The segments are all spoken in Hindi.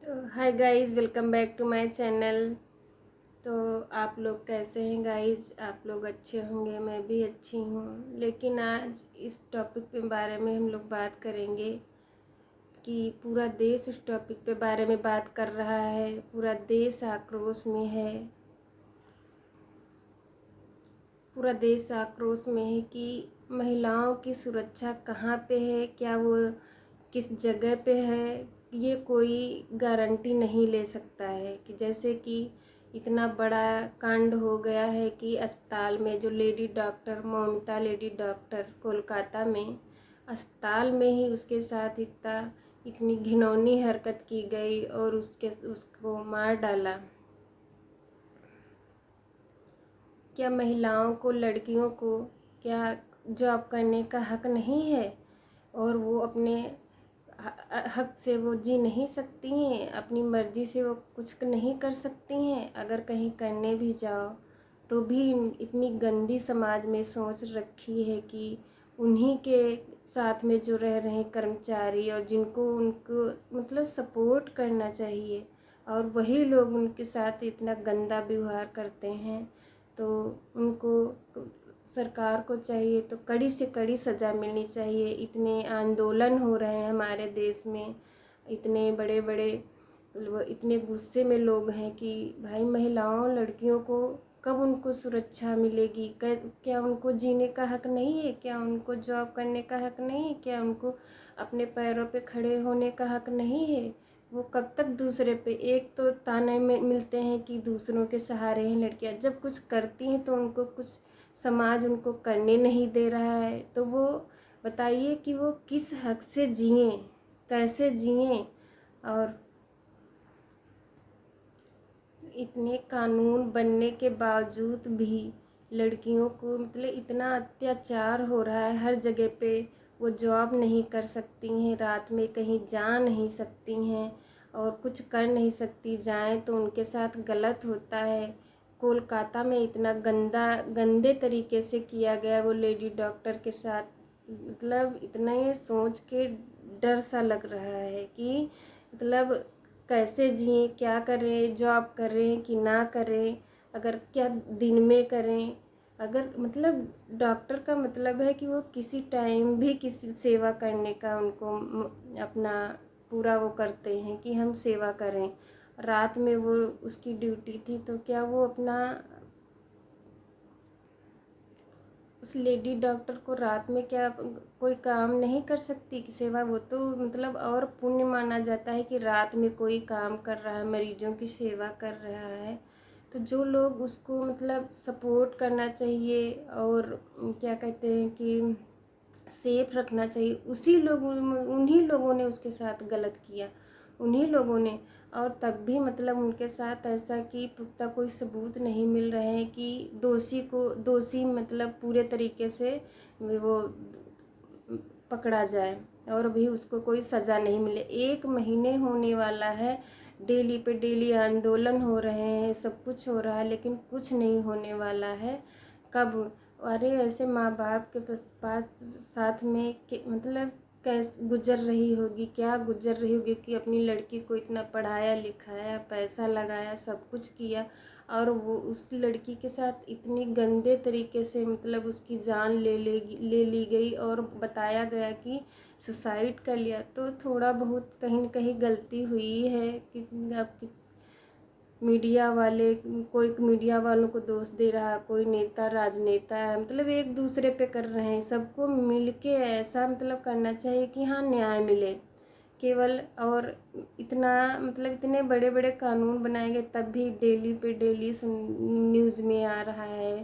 तो hi guys, welcome back to my channel. तो आप लोग कैसे हैं गाइस? आप लोग अच्छे होंगे, मैं भी अच्छी हूँ। लेकिन आज इस टॉपिक पे बारे में हम लोग बात करेंगे कि पूरा देश उस टॉपिक पे बारे में बात कर रहा है। पूरा देश आक्रोश में है। पूरा देश आक्रोश में है कि महिलाओं की सुरक्षा कहाँ पे है, क्या वो किस जगह पे है, ये कोई गारंटी नहीं ले सकता है। कि जैसे कि इतना बड़ा कांड हो गया है कि अस्पताल में जो lady doctor Moumita lady doctor Kolkata में अस्पताल में ही उसके साथ इतनी घिनौनी हरकत की गई और उसको मार डाला। क्या महिलाओं को, लड़कियों को क्या जॉब करने का हक नहीं है? और वो अपने हक से वो जी नहीं सकती हैं? अपनी मर्ज़ी से वो कुछ नहीं कर सकती हैं? अगर कहीं करने भी जाओ तो भी इतनी गंदी समाज में सोच रखी है कि उन्हीं के साथ में जो रह रहे हैं कर्मचारी और जिनको उनको मतलब सपोर्ट करना चाहिए, और वही लोग उनके साथ इतना गंदा व्यवहार करते हैं। तो उनको सरकार को चाहिए तो कड़ी से कड़ी सज़ा मिलनी चाहिए। इतने आंदोलन हो रहे हैं हमारे देश में, इतने बड़े बड़े इतने गुस्से में लोग हैं कि भाई महिलाओं लड़कियों को कब उनको सुरक्षा मिलेगी? क्या उनको जीने का हक नहीं है? क्या उनको जॉब करने का हक नहीं है? क्या उनको अपने पैरों पे खड़े होने का हक नहीं है? वो कब तक दूसरे पे, एक तो ताने में मिलते हैं कि दूसरों के सहारे हैं लड़कियां, जब कुछ करती हैं तो उनको कुछ समाज उनको करने नहीं दे रहा है। तो वो बताइए कि वो किस हक से जिएं, कैसे जिएं? और इतने कानून बनने के बावजूद भी लड़कियों को मतलब इतना अत्याचार हो रहा है हर जगह पे। वो जॉब नहीं कर सकती हैं, रात में कहीं जा नहीं सकती हैं और कुछ कर नहीं सकती। जाएं तो उनके साथ गलत होता है। कोलकाता में इतना गंदे तरीके से किया गया वो लेडी डॉक्टर के साथ। मतलब इतना ये सोच के डर सा लग रहा है कि मतलब कैसे जिएं, क्या करें, जॉब करें कि ना करें, अगर क्या दिन में करें। अगर मतलब डॉक्टर का मतलब है कि वो किसी टाइम भी किसी सेवा करने का उनको अपना पूरा वो करते हैं कि हम सेवा करें। रात में वो उसकी ड्यूटी थी तो क्या वो अपना उस लेडी डॉक्टर को रात में क्या कोई काम नहीं कर सकती कि सेवा? वो तो मतलब और पुण्य माना जाता है कि रात में कोई काम कर रहा है, मरीजों की सेवा कर रहा है। तो जो लोग उसको मतलब सपोर्ट करना चाहिए और क्या कहते हैं कि सेफ रखना चाहिए, उन्हीं लोगों ने उसके साथ गलत किया, उन्हीं लोगों ने। और तब भी मतलब उनके साथ ऐसा कि पुख्ता कोई सबूत नहीं मिल रहे हैं कि दोषी मतलब पूरे तरीके से वो पकड़ा जाए, और अभी उसको कोई सज़ा नहीं मिले। 1 महीने होने वाला है, डेली पे डेली आंदोलन हो रहे हैं, सब कुछ हो रहा है, लेकिन कुछ नहीं होने वाला है। कब? अरे ऐसे माँ बाप के पास साथ में मतलब कैसे गुजर रही होगी, क्या गुजर रही होगी कि अपनी लड़की को इतना पढ़ाया लिखाया, पैसा लगाया, सब कुछ किया, और वो उस लड़की के साथ इतनी गंदे तरीके से मतलब उसकी जान ले ली गई और बताया गया कि सुसाइड कर लिया। तो थोड़ा बहुत कहीं न कहीं गलती हुई है कि अब मीडिया वाले, कोई मीडिया वालों को दोष दे रहा, कोई नेता राजनेता है, मतलब एक दूसरे पे कर रहे हैं। सबको मिलके ऐसा मतलब करना चाहिए कि हाँ न्याय मिले केवल। और इतना मतलब इतने बड़े बड़े कानून बनाए गए तब भी डेली पे डेली न्यूज़ में आ रहा है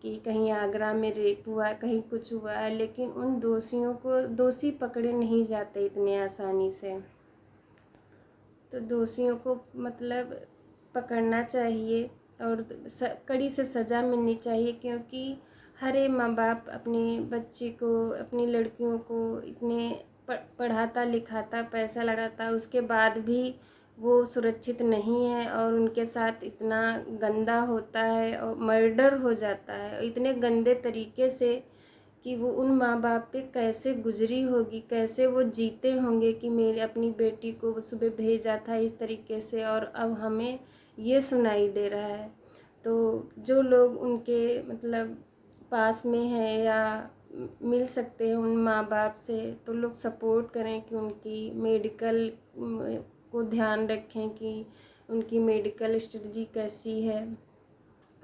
कि कहीं आगरा में रेप हुआ, कहीं कुछ हुआ है, लेकिन उन दोषियों को दोषी पकड़े नहीं जाते इतने आसानी से। तो दोषियों को मतलब पकड़ना चाहिए और कड़ी से सज़ा मिलनी चाहिए, क्योंकि हर एक माँ बाप अपने बच्चे को, अपनी लड़कियों को इतने पढ़ाता लिखाता, पैसा लगाता, उसके बाद भी वो सुरक्षित नहीं है और उनके साथ इतना गंदा होता है और मर्डर हो जाता है इतने गंदे तरीके से कि वो उन माँ बाप पे कैसे गुजरी होगी, कैसे वो जीते होंगे कि मेरे अपनी बेटी को वो सुबह भेजा था इस तरीके से और अब हमें ये सुनाई दे रहा है। तो जो लोग उनके मतलब पास में हैं या मिल सकते हैं उन माँ बाप से, तो लोग सपोर्ट करें कि उनकी मेडिकल को ध्यान रखें कि उनकी मेडिकल स्ट्रेटजी कैसी है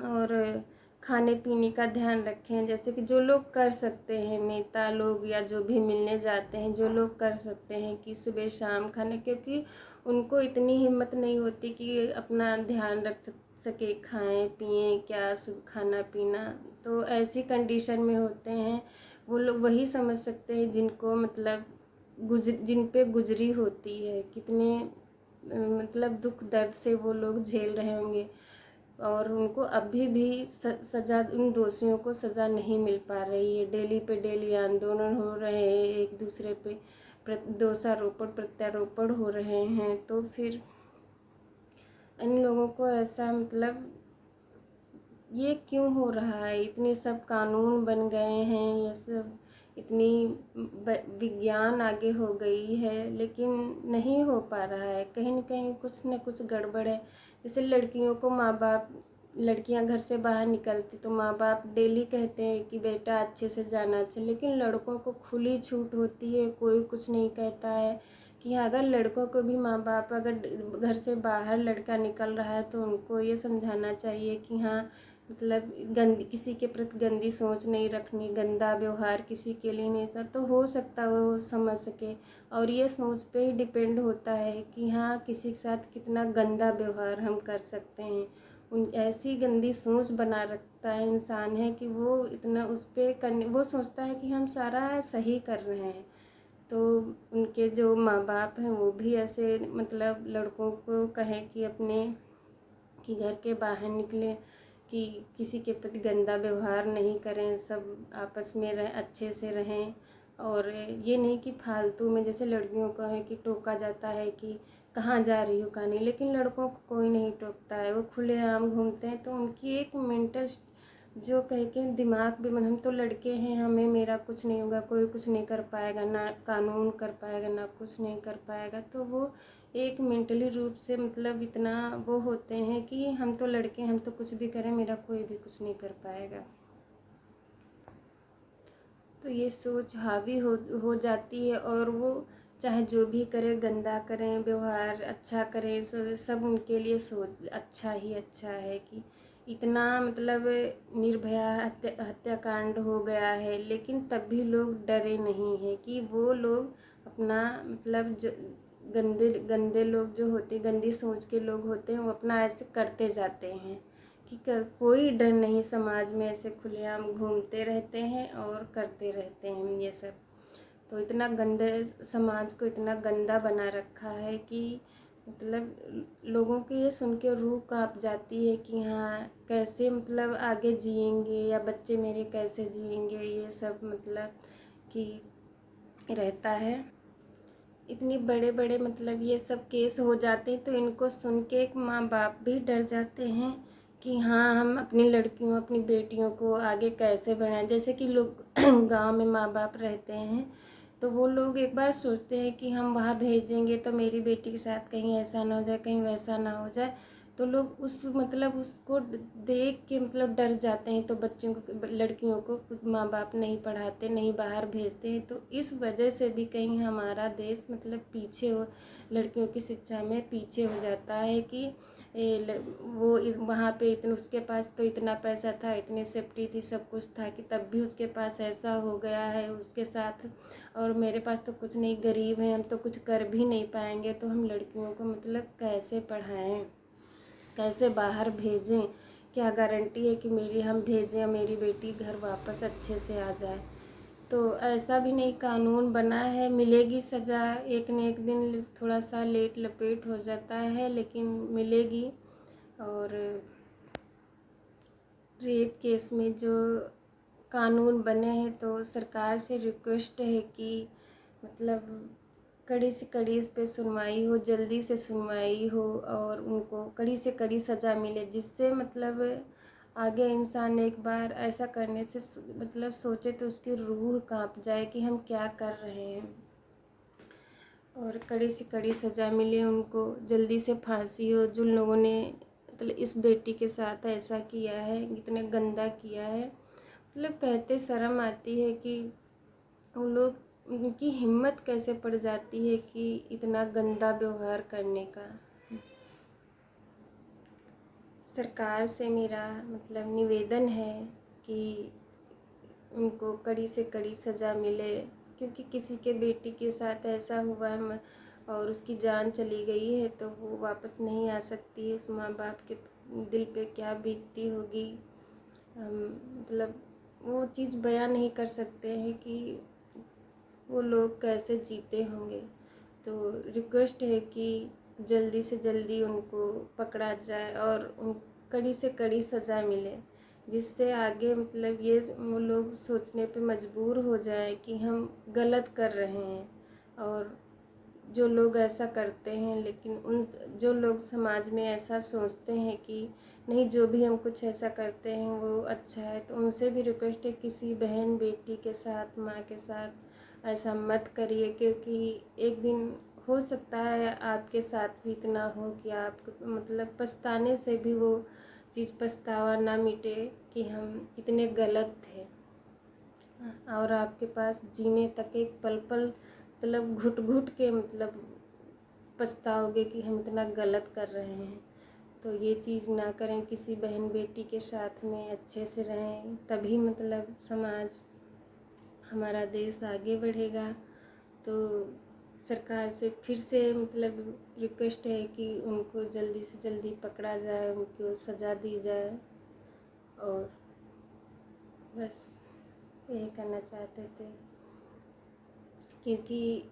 और खाने पीने का ध्यान रखें। जैसे कि जो लोग कर सकते हैं, नेता लोग या जो भी मिलने जाते हैं, जो लोग कर सकते हैं कि सुबह शाम खाने, क्योंकि उनको इतनी हिम्मत नहीं होती कि अपना ध्यान रख सके, खाएं पिएं क्या खाना पीना। तो ऐसी कंडीशन में होते हैं वो लोग, वही समझ सकते हैं जिनको मतलब जिन पे गुजरी होती है, कितने मतलब दुख दर्द से वो लोग झेल रहे होंगे और उनको अभी भी सज़ा, उन दोषियों को सज़ा नहीं मिल पा रही है। डेली पे डेली आंदोलन हो रहे हैं, एक दूसरे पे दोषारोपण प्रत्यारोपण हो रहे हैं। तो फिर इन लोगों को ऐसा मतलब ये क्यों हो रहा है? इतने सब कानून बन गए हैं, ये सब इतनी विज्ञान आगे हो गई है, लेकिन नहीं हो पा रहा है। कहीं न कहीं कुछ न कुछ गड़बड़ है। जैसे लड़कियों को माँ बाप, लड़कियां घर से बाहर निकलती तो माँ बाप डेली कहते हैं कि बेटा अच्छे से जाना चाहिए, लेकिन लड़कों को खुली छूट होती है, कोई कुछ नहीं कहता है कि अगर लड़कों को भी माँ बाप अगर घर से बाहर लड़का निकल रहा है तो उनको ये समझाना चाहिए कि हाँ मतलब गंदी, किसी के प्रति गंदी सोच नहीं रखनी, गंदा व्यवहार किसी के लिए नहीं था। तो हो सकता है वो समझ सके और ये सोच पे ही डिपेंड होता है कि हाँ किसी के साथ कितना गंदा व्यवहार हम कर सकते हैं। उन ऐसी गंदी सोच बना रखता है इंसान है कि वो इतना उस पर करने, वो सोचता है कि हम सारा सही कर रहे हैं। तो उनके जो माँ बाप हैं वो भी ऐसे मतलब लड़कों को कहें कि अपने कि घर के बाहर निकलें, कि किसी के प्रति गंदा व्यवहार नहीं करें, सब आपस में रहें, अच्छे से रहें। और ये नहीं कि फालतू में जैसे लड़कियों का है कि टोका जाता है कि कहाँ जा रही हो कहाँ नहीं, लेकिन लड़कों को कोई नहीं टोकता है, वो खुलेआम घूमते हैं। तो उनकी एक मेंटल जो कह के दिमाग भी हम तो लड़के हैं, हमें मेरा कुछ नहीं होगा, कोई कुछ नहीं कर पाएगा, ना कानून कर पाएगा ना कुछ नहीं कर पाएगा। तो वो एक मेंटली रूप से मतलब इतना वो होते हैं कि हम तो लड़के, हम तो कुछ भी करें, मेरा कोई भी कुछ नहीं कर पाएगा। तो ये सोच हावी हो जाती है और वो चाहे जो भी करें, गंदा करें व्यवहार, अच्छा करें, सब उनके लिए सोच अच्छा ही अच्छा है। कि इतना मतलब निर्भया हत्याकांड हो गया है, लेकिन तब भी लोग डरे नहीं हैं कि वो लोग अपना मतलब जो गंदे गंदे लोग जो होते, गंदी सोच के लोग होते हैं, वो अपना ऐसे करते जाते हैं कि कोई डर नहीं, समाज में ऐसे खुलेआम घूमते रहते हैं और करते रहते हैं ये सब। तो इतना गंदे समाज को इतना गंदा बना रखा है कि मतलब लोगों की ये सुन के रूह कांप जाती है कि हाँ कैसे मतलब आगे जिएंगे या बच्चे मेरे कैसे जिएंगे, ये सब मतलब कि रहता है। इतनी बड़े बड़े मतलब ये सब केस हो जाते हैं तो इनको सुन के एक माँ बाप भी डर जाते हैं कि हाँ हम अपनी लड़कियों अपनी बेटियों को आगे कैसे बढ़ाएं। जैसे कि लोग गांव में माँ बाप रहते हैं तो वो लोग एक बार सोचते हैं कि हम वहाँ भेजेंगे तो मेरी बेटी के साथ कहीं ऐसा ना हो जाए, कहीं वैसा ना हो जाए। तो लोग उस मतलब उसको देख के मतलब डर जाते हैं। तो बच्चों को, लड़कियों को माँ बाप नहीं पढ़ाते, नहीं बाहर भेजते हैं। तो इस वजह से भी कहीं हमारा देश मतलब पीछे हो, लड़कियों की शिक्षा में पीछे हो जाता है कि वो वहाँ पे इतने, उसके पास तो इतना पैसा था, इतनी सेफ्टी थी, सब कुछ था कि तब भी उसके पास ऐसा हो गया है उसके साथ, और मेरे पास तो कुछ नहीं, गरीब हैं हम तो कुछ कर भी नहीं पाएंगे। तो हम लड़कियों को मतलब कैसे पढ़ाएं, कैसे बाहर भेजें? क्या गारंटी है कि मेरी हम भेजें मेरी बेटी घर वापस अच्छे से आ जाए? तो ऐसा भी नहीं कानून बना है, मिलेगी सज़ा एक न एक दिन, थोड़ा सा लेट लपेट हो जाता है लेकिन मिलेगी। और रेप केस में जो कानून बने हैं तो सरकार से रिक्वेस्ट है कि मतलब कड़ी से कड़ी इस पे सुनवाई हो, जल्दी से सुनवाई हो और उनको कड़ी से कड़ी सज़ा मिले, जिससे मतलब आगे इंसान एक बार ऐसा करने से मतलब सोचे तो उसकी रूह कांप जाए कि हम क्या कर रहे हैं। और कड़ी से कड़ी सज़ा मिले उनको, जल्दी से फांसी हो। जिन लोगों ने मतलब इस बेटी के साथ ऐसा किया है, इतना गंदा किया है, मतलब कहते शर्म आती है कि उन लोग, उनकी हिम्मत कैसे पड़ जाती है कि इतना गंदा व्यवहार करने का। सरकार से मेरा मतलब निवेदन है कि उनको कड़ी से कड़ी सज़ा मिले, क्योंकि किसी के बेटी के साथ ऐसा हुआ है और उसकी जान चली गई है तो वो वापस नहीं आ सकती है। उस माँ बाप के दिल पे क्या बीतती होगी, मतलब वो चीज़ बयां नहीं कर सकते हैं कि वो लोग कैसे जीते होंगे। तो रिक्वेस्ट है कि जल्दी से जल्दी उनको पकड़ा जाए और उन कड़ी से कड़ी सज़ा मिले, जिससे आगे मतलब ये वो लोग सोचने पे मजबूर हो जाए कि हम गलत कर रहे हैं। और जो लोग ऐसा करते हैं, लेकिन उन जो लोग समाज में ऐसा सोचते हैं कि नहीं, जो भी हम कुछ ऐसा करते हैं वो अच्छा है, तो उनसे भी रिक्वेस्ट है किसी बहन बेटी के साथ, माँ के साथ ऐसा मत करिए, क्योंकि एक दिन हो सकता है आपके साथ भी इतना हो कि आप मतलब पछताने से भी वो चीज़, पछतावा ना मिटे कि हम इतने गलत थे। और आपके पास जीने तक एक पल पल मतलब घुट घुट के मतलब पछताओगे कि हम इतना गलत कर रहे हैं। तो ये चीज़ ना करें किसी बहन बेटी के साथ में, अच्छे से रहें, तभी मतलब समाज, हमारा देश आगे बढ़ेगा। तो सरकार से फिर से मतलब रिक्वेस्ट है कि उनको जल्दी से जल्दी पकड़ा जाए, उनको सज़ा दी जाए। और बस यही करना चाहते थे, क्योंकि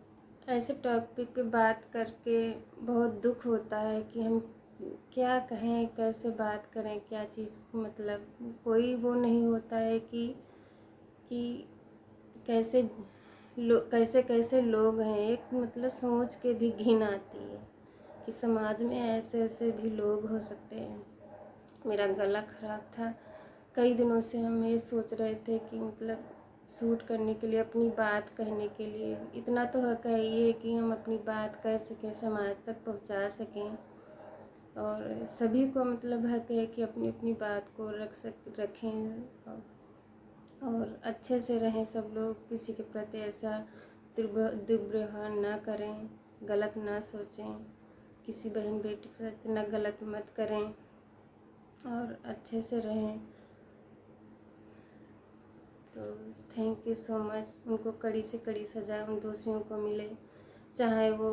ऐसे टॉपिक पे बात करके बहुत दुख होता है कि हम क्या कहें, कैसे बात करें, क्या चीज़, मतलब कोई वो नहीं होता है कि कैसे कैसे कैसे लोग हैं। एक मतलब सोच के भी घिन आती है कि समाज में ऐसे ऐसे भी लोग हो सकते हैं। मेरा गला ख़राब था, कई दिनों से हम ये सोच रहे थे कि मतलब शूट करने के लिए, अपनी बात कहने के लिए, इतना तो हक है ये कि हम अपनी बात कह सकें, समाज तक पहुंचा सकें। और सभी को मतलब हक है कि अपनी अपनी बात को रखें और अच्छे से रहें सब लोग, किसी के प्रति ऐसा दुर्व्यवहार ना करें, गलत ना सोचें, किसी बहन बेटी के साथ इतना गलत मत करें और अच्छे से रहें। तो थैंक यू सो मच। उनको कड़ी से कड़ी सज़ा उन दोषियों को मिले, चाहे वो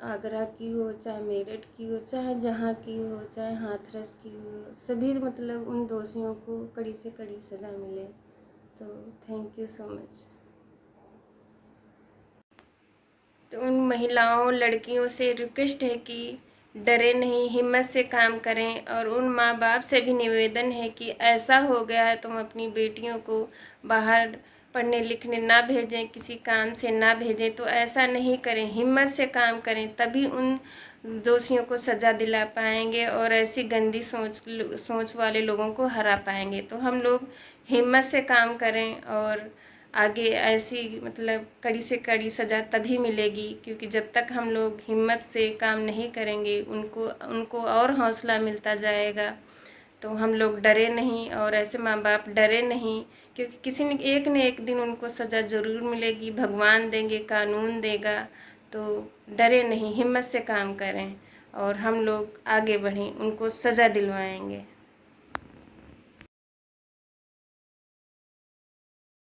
आगरा की हो, चाहे मेरठ की हो, चाहे जहाँ की हो, चाहे हाथरस की हो, सभी मतलब उन दोषियों को कड़ी से कड़ी सज़ा मिले। तो थैंक यू सो मच। तो उन महिलाओं, लड़कियों से रिक्वेस्ट है कि डरे नहीं, हिम्मत से काम करें। और उन माँ बाप से भी निवेदन है कि ऐसा हो गया है, तुम अपनी बेटियों को बाहर पढ़ने लिखने ना भेजें, किसी काम से ना भेजें, तो ऐसा नहीं करें, हिम्मत से काम करें, तभी उन दोषियों को सज़ा दिला पाएंगे और ऐसी गंदी सोच वाले लोगों को हरा पाएंगे। तो हम लोग हिम्मत से काम करें और आगे ऐसी मतलब कड़ी से कड़ी सज़ा तभी मिलेगी, क्योंकि जब तक हम लोग हिम्मत से काम नहीं करेंगे, उनको और हौसला मिलता जाएगा। तो हम लोग डरे नहीं और ऐसे माँ बाप डरे नहीं, क्योंकि किसी ने एक दिन उनको सज़ा ज़रूर मिलेगी, भगवान देंगे, कानून देगा। तो डरे नहीं, हिम्मत से काम करें और हम लोग आगे बढ़ें, उनको सज़ा दिलवाएंगे।